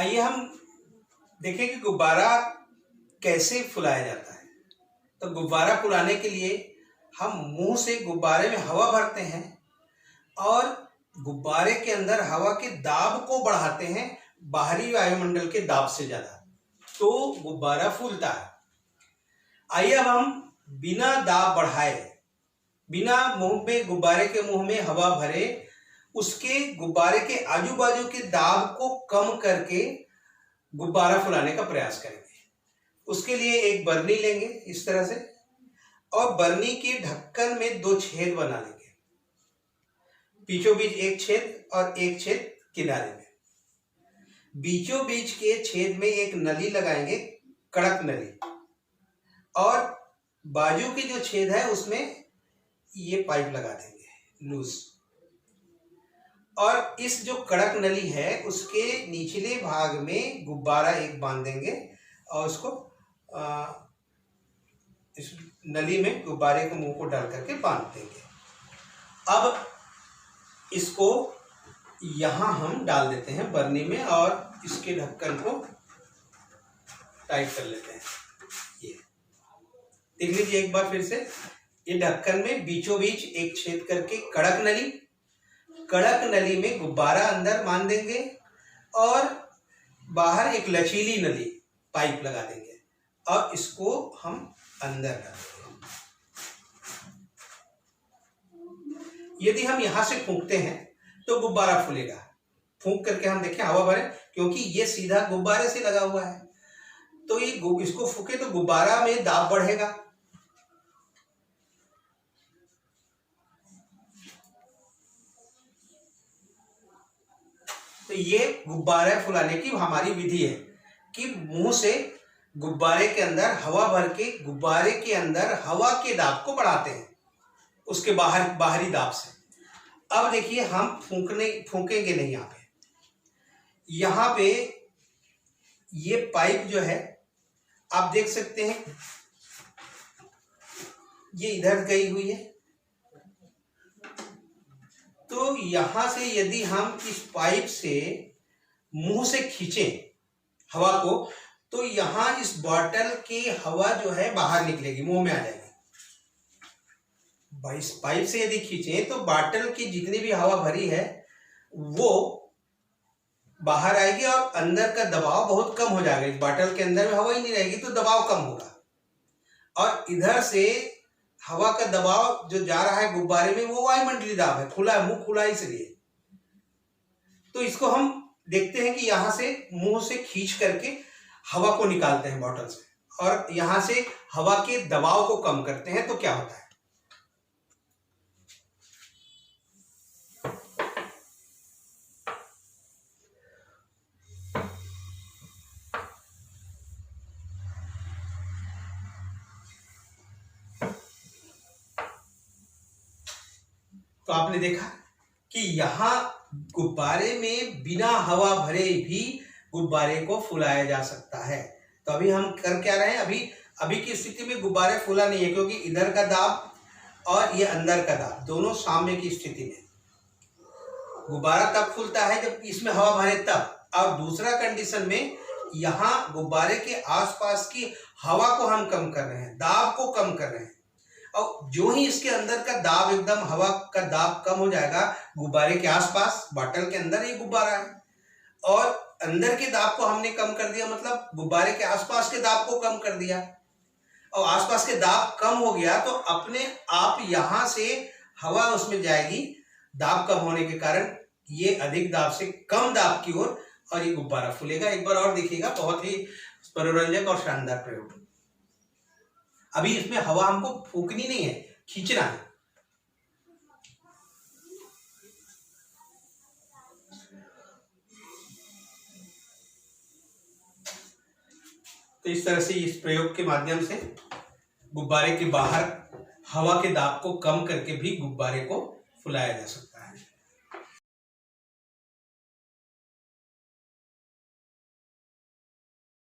आइए हम देखें कि गुब्बारा कैसे फुलाया जाता है। तो गुब्बारा फुलाने के लिए हम मुंह से गुब्बारे में हवा भरते हैं और गुब्बारे के अंदर हवा के दाब को बढ़ाते हैं बाहरी वायुमंडल के दाब से ज्यादा, तो गुब्बारा फूलता है। आइए अब हम बिना दाब बढ़ाए, बिना मुंह में गुब्बारे के मुंह में हवा भरे, उसके गुब्बारे के आजू बाजू के दाब को कम करके गुब्बारा फुलाने का प्रयास करेंगे। उसके लिए एक बरनी लेंगे इस तरह से, और बरनी के ढक्कन में 2 छेद बना लेंगे, बीचों बीच एक छेद और एक छेद किनारे में। बीचों बीच के छेद में एक नली लगाएंगे, कड़क नली, और बाजू के जो छेद है उसमें ये पाइप लगा देंगे लूज। और इस जो कड़क नली है उसके निचले भाग में गुब्बारा एक बांध देंगे और उसको इस नली में गुब्बारे के मुंह को डाल करके बांध देंगे। अब इसको यहां हम डाल देते हैं बरनी में और इसके ढक्कन को टाइट कर लेते हैं। ये देख लीजिए एक बार फिर से, ये ढक्कन में बीचों बीच एक छेद करके कड़क नली में गुब्बारा अंदर बांध देंगे और बाहर एक लचीली नली पाइप लगा देंगे और इसको हम अंदर डाल देंगे। यदि हम यहां से फूंकते हैं तो गुब्बारा फूलेगा। फूंक करके हम देखें, हवा भरें, क्योंकि ये सीधा गुब्बारे से लगा हुआ है, तो ये इसको फूके तो गुब्बारा में दाब बढ़ेगा। तो ये गुब्बारे फुलाने की हमारी विधि है कि मुंह से गुब्बारे के अंदर हवा भर के गुब्बारे के अंदर हवा के दाब को बढ़ाते हैं उसके बाहरी दाब से। अब देखिए हम फूकेंगे नहीं। यहाँ पे ये पाइप जो है आप देख सकते हैं, ये इधर गई हुई है। तो यहां से यदि हम इस पाइप से मुंह से खींचें हवा को, तो यहां इस बॉटल की हवा जो है बाहर निकलेगी, मुंह में आ जाएगी। इस पाइप से यदि खींचें तो बॉटल की जितनी भी हवा भरी है वो बाहर आएगी और अंदर का दबाव बहुत कम हो जाएगा। इस बॉटल के अंदर में हवा ही नहीं रहेगी तो दबाव कम होगा, और इधर से हवा का दबाव जो जा रहा है गुब्बारे में वो वायुमंडलीय दाब है, खुला है, मुंह खुला है इसलिए। तो इसको हम देखते हैं कि यहां से मुंह से खींच करके हवा को निकालते हैं बॉटल से और यहां से हवा के दबाव को कम करते हैं, तो क्या होता है। तो आपने देखा कि यहां गुब्बारे में बिना हवा भरे भी गुब्बारे को फुलाया जा सकता है। तो अभी हम कर क्या रहे हैं, अभी की स्थिति में गुब्बारे फूला नहीं है, क्योंकि इधर का दाब और ये अंदर का दाब दोनों साम्य की स्थिति में। गुब्बारा तब फूलता है जब इसमें हवा भरे तब। और दूसरा कंडीशन में यहाँ गुब्बारे के आसपास की हवा को हम कम कर रहे हैं, दाब को कम कर रहे हैं, और जो ही इसके अंदर का दाब एकदम हवा का दाब कम हो जाएगा, गुब्बारे के आसपास बॉटल के अंदर ये गुब्बारा है और अंदर के दाब को हमने कम कर दिया, मतलब गुब्बारे के आसपास के दाब को कम कर दिया, और आसपास के दाब कम हो गया तो अपने आप यहां से हवा उसमें जाएगी। दाब कम होने के कारण ये अधिक दाब से कम दाब की ओर और ये गुब्बारा फूलेगा। एक बार और देखिएगा, बहुत ही मनोरंजक और शानदार प्रयोग। अभी इसमें हवा हमको फूकनी नहीं है, खींचना है। तो इस तरह से इस प्रयोग के माध्यम से गुब्बारे के बाहर हवा के दाब को कम करके भी गुब्बारे को फुलाया जा सकता है।